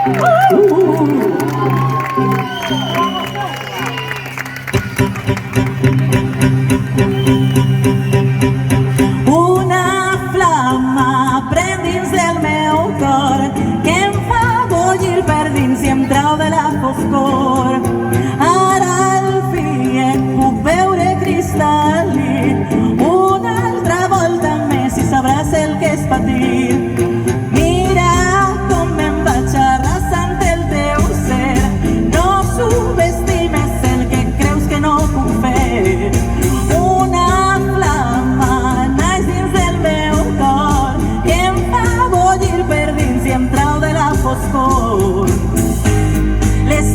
Una flama prèn dins del meu cor que em fa bullir per dins i em trau de la foscor. Ara al fi puc veure cristal·lí una altra volta més i sabràs el que és patir. Mira com em vaig arrasant el teu ser, no subestimes el que creus que no puc fer. Una flama naix dins del meu cor que em fa bullir per dins i em trau de la foscor. Les